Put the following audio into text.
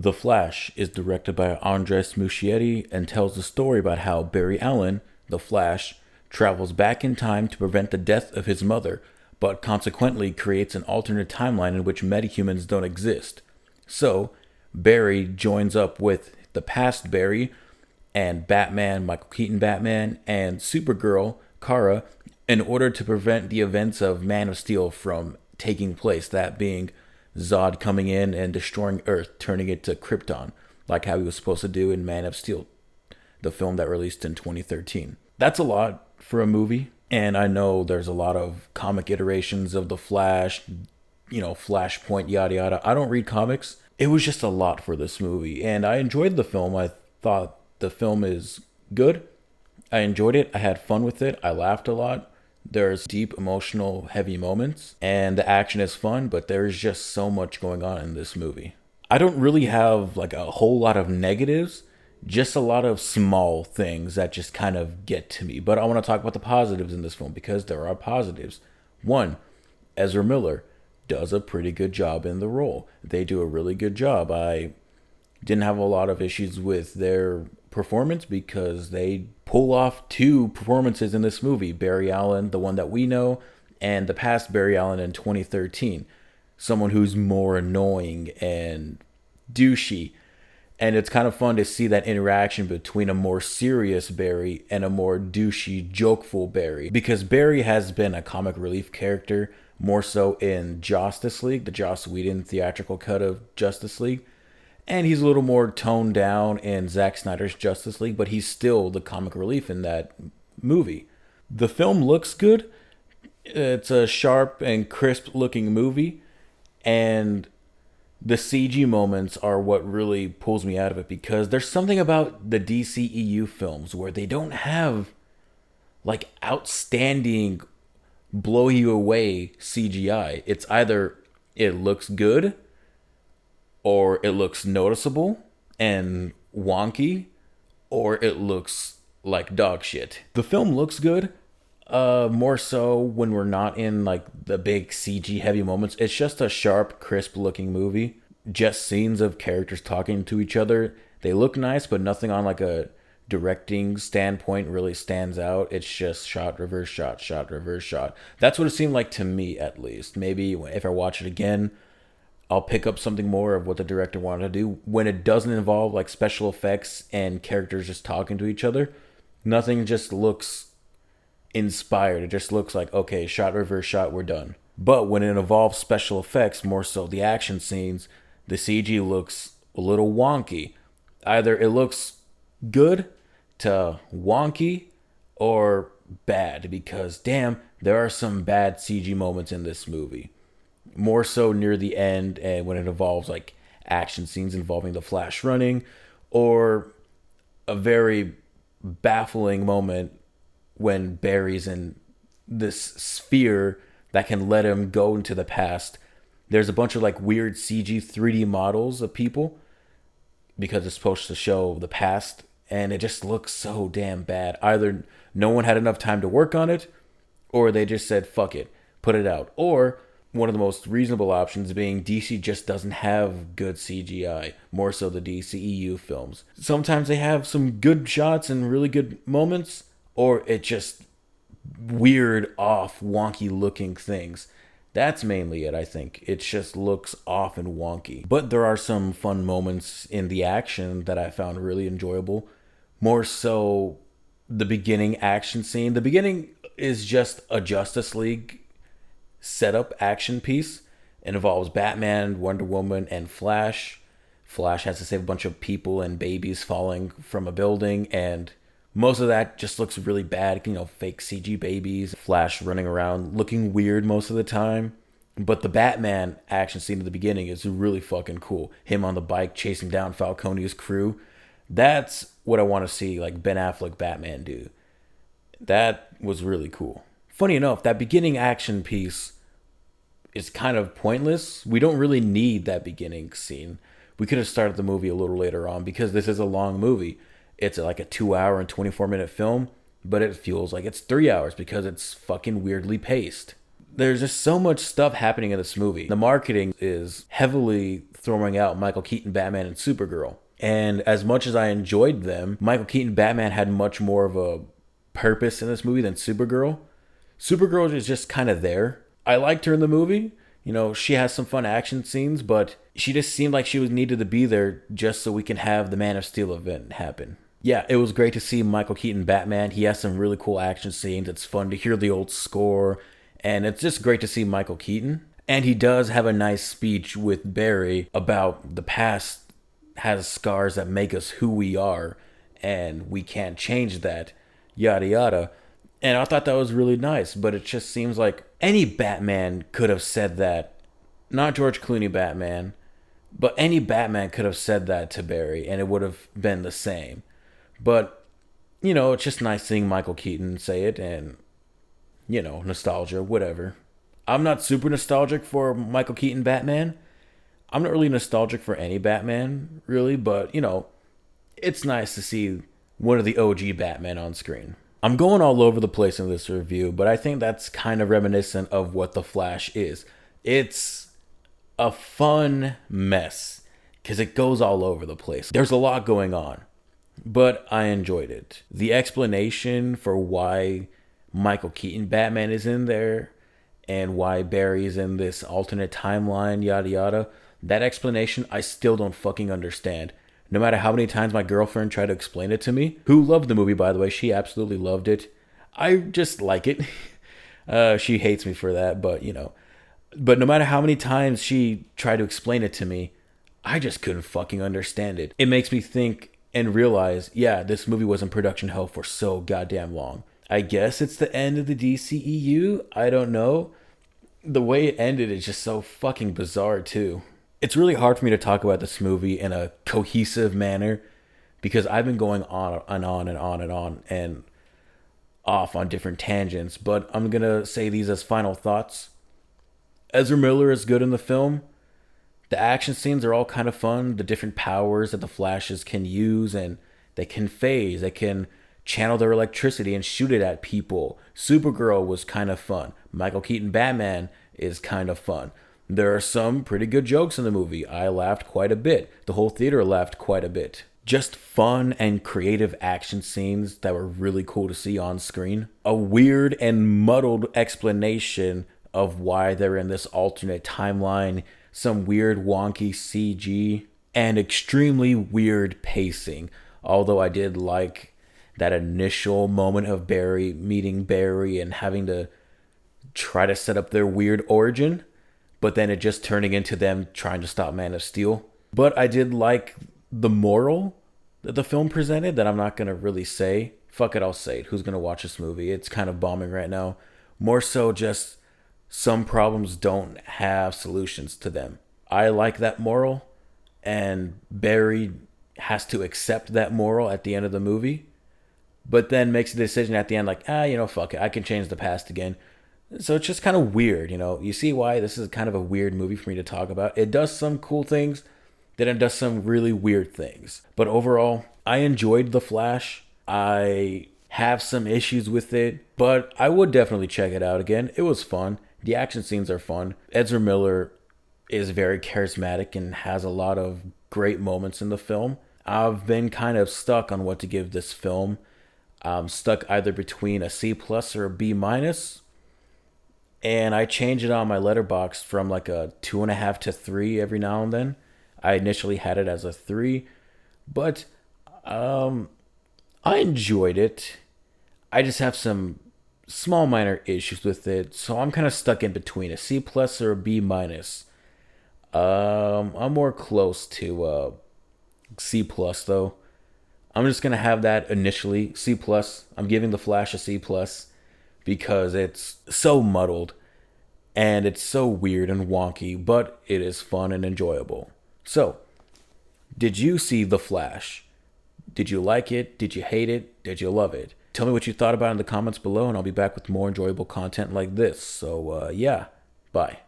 The Flash is directed by Andres Muschietti and tells the story about how Barry Allen, the Flash, travels back in time to prevent the death of his mother, but consequently creates an alternate timeline in which metahumans don't exist. So, Barry joins up with the past Barry and Batman, Michael Keaton Batman, and Supergirl, Kara, in order to prevent the events of Man of Steel from taking place, that being Zod coming in and destroying Earth, turning it to Krypton, like how he was supposed to do in Man of Steel, the film that released in 2013. That's a lot for a movie, and I know there's a lot of comic iterations of the Flash, Flashpoint, yada yada. I don't read comics. It was just a lot for this movie, and I enjoyed the film. I thought the film is good. I enjoyed it. I had fun with it. I laughed a lot. There's deep, emotional, heavy moments, and the action is fun, but there's just so much going on in this movie. I don't really have like a whole lot of negatives, just a lot of small things that just kind of get to me. But I want to talk about the positives in this film because there are positives. One, Ezra Miller does a pretty good job in the role. They do a really good job. I didn't have a lot of issues with their performance because they pull off two performances in this movie. Barry Allen, the one that we know, and the past Barry Allen in 2013. Someone who's more annoying and douchey. And it's kind of fun to see that interaction between a more serious Barry and a more douchey, jokeful Barry. Because Barry has been a comic relief character, more so in Justice League, the Joss Whedon theatrical cut of Justice League. And he's a little more toned down in Zack Snyder's Justice League, but he's still the comic relief in that movie. The film looks good. It's a sharp and crisp looking movie. And the CG moments are what really pulls me out of it because there's something about the DCEU films where they don't have like outstanding, blow you away CGI. It's either it looks good or it looks noticeable and wonky, or it looks like dog shit. The film looks good, more so when we're not in like the big CG heavy moments. It's just a sharp, crisp looking movie. Just scenes of characters talking to each other. They look nice, but nothing on like a directing standpoint really stands out. It's just shot, reverse shot, shot, reverse shot. That's what it seemed like to me, at least. Maybe if I watch it again, I'll pick up something more of what the director wanted to do. When it doesn't involve like special effects and characters just talking to each other, nothing just looks inspired. It just looks like, okay, shot, reverse shot, we're done. But when it involves special effects, more so the action scenes, the CG looks a little wonky. Either it looks good to wonky or bad, because damn, there are some bad CG moments in this movie. More so near the end, and when it involves like action scenes involving the Flash running, or a very baffling moment when Barry's in this sphere that can let him go into the past. There's a bunch of like weird CG 3D models of people because it's supposed to show the past, and it just looks so damn bad. Either no one had enough time to work on it, or they just said fuck it, put it out. Or one of the most reasonable options being DC just doesn't have good CGI, more so the DCEU films. Sometimes they have some good shots and really good moments, or it just weird, off, wonky looking things. That's mainly it, I think. It just looks off and wonky. But there are some fun moments in the action that I found really enjoyable. More so the beginning action scene. The beginning is just a Justice League setup action piece. It involves Batman, Wonder Woman, and Flash. Flash has to save a bunch of people and babies falling from a building, and most of that just looks really bad. Fake CG babies, Flash running around looking weird most of the time. But the Batman action scene at the beginning is really fucking cool. Him on the bike chasing down Falcone's crew. That's what I want to see like Ben Affleck Batman do. That was really cool. Funny enough, that beginning action piece is kind of pointless. We don't really need that beginning scene. We could have started the movie a little later on because this is a long movie. It's like a 2-hour and 24-minute film, but it feels like it's 3 hours because it's fucking weirdly paced. There's just so much stuff happening in this movie. The marketing is heavily throwing out Michael Keaton Batman and Supergirl. And as much as I enjoyed them, Michael Keaton Batman had much more of a purpose in this movie than Supergirl. Supergirl is just kind of there. I liked her in the movie. You know, she has some fun action scenes, but she just seemed like she was needed to be there just so we can have the Man of Steel event happen. Yeah, it was great to see Michael Keaton Batman. He has some really cool action scenes. It's fun to hear the old score, and it's just great to see Michael Keaton. And he does have a nice speech with Barry about the past has scars that make us who we are, and we can't change that, yada yada. And I thought that was really nice, but it just seems like any Batman could have said that. Not George Clooney Batman, but any Batman could have said that to Barry, and it would have been the same. But, you know, it's just nice seeing Michael Keaton say it, and, you know, nostalgia, whatever. I'm not super nostalgic for Michael Keaton Batman. I'm not really nostalgic for any Batman, really, but, you know, it's nice to see one of the OG Batman on screen. I'm going all over the place in this review, but I think that's kind of reminiscent of what The Flash is. It's a fun mess because it goes all over the place. There's a lot going on, but I enjoyed it. The explanation for why Michael Keaton Batman is in there and why Barry's in this alternate timeline, yada yada, that explanation I still don't fucking understand. No matter how many times my girlfriend tried to explain it to me, who loved the movie, by the way, she absolutely loved it. I just like it. She hates me for that, but, you know. But no matter how many times she tried to explain it to me, I just couldn't fucking understand it. It makes me think and realize, yeah, this movie was in production hell for so goddamn long. I guess it's the end of the DCEU? I don't know. The way it ended is just so fucking bizarre, too. It's really hard for me to talk about this movie in a cohesive manner because I've been going on and on and on and on and off on different tangents, but I'm going to say these as final thoughts. Ezra Miller is good in the film. The action scenes are all kind of fun. The different powers that the Flashes can use, and they can phase, they can channel their electricity and shoot it at people. Supergirl was kind of fun. Michael Keaton Batman is kind of fun. There are some pretty good jokes in the movie. I laughed quite a bit. The whole theater laughed quite a bit. Just fun and creative action scenes that were really cool to see on screen. A weird and muddled explanation of why they're in this alternate timeline. Some weird wonky CG. And extremely weird pacing. Although I did like that initial moment of Barry meeting Barry and having to try to set up their weird origin. But then it just turning into them trying to stop Man of Steel. But I did like the moral that the film presented that I'm not going to really say. Fuck it, I'll say it. Who's going to watch this movie? It's kind of bombing right now. More so just some problems don't have solutions to them. I like that moral, and Barry has to accept that moral at the end of the movie, but then makes a decision at the end like, fuck it, I can change the past again. So it's just kind of weird, you know. You see why this is kind of a weird movie for me to talk about. It does some cool things, then it does some really weird things. But overall, I enjoyed The Flash. I have some issues with it, but I would definitely check it out again. It was fun. The action scenes are fun. Ezra Miller is very charismatic and has a lot of great moments in the film. I've been kind of stuck on what to give this film. I'm stuck either between a C+ or a B-. And I change it on my Letterboxd from like a 2.5 to 3 every now and then. I initially had it as a 3, but I enjoyed it. I just have some small minor issues with it, so I'm kind of stuck in between a C+ or a B-. I'm more close to C+ though. I'm just gonna have that initially C+. I'm giving The Flash a C+ because it's so muddled and it's so weird and wonky, but it is fun and enjoyable. So, did you see The Flash? Did you like it? Did you hate it? Did you love it? Tell me what you thought about it in the comments below, and I'll be back with more enjoyable content like this. So, yeah, bye.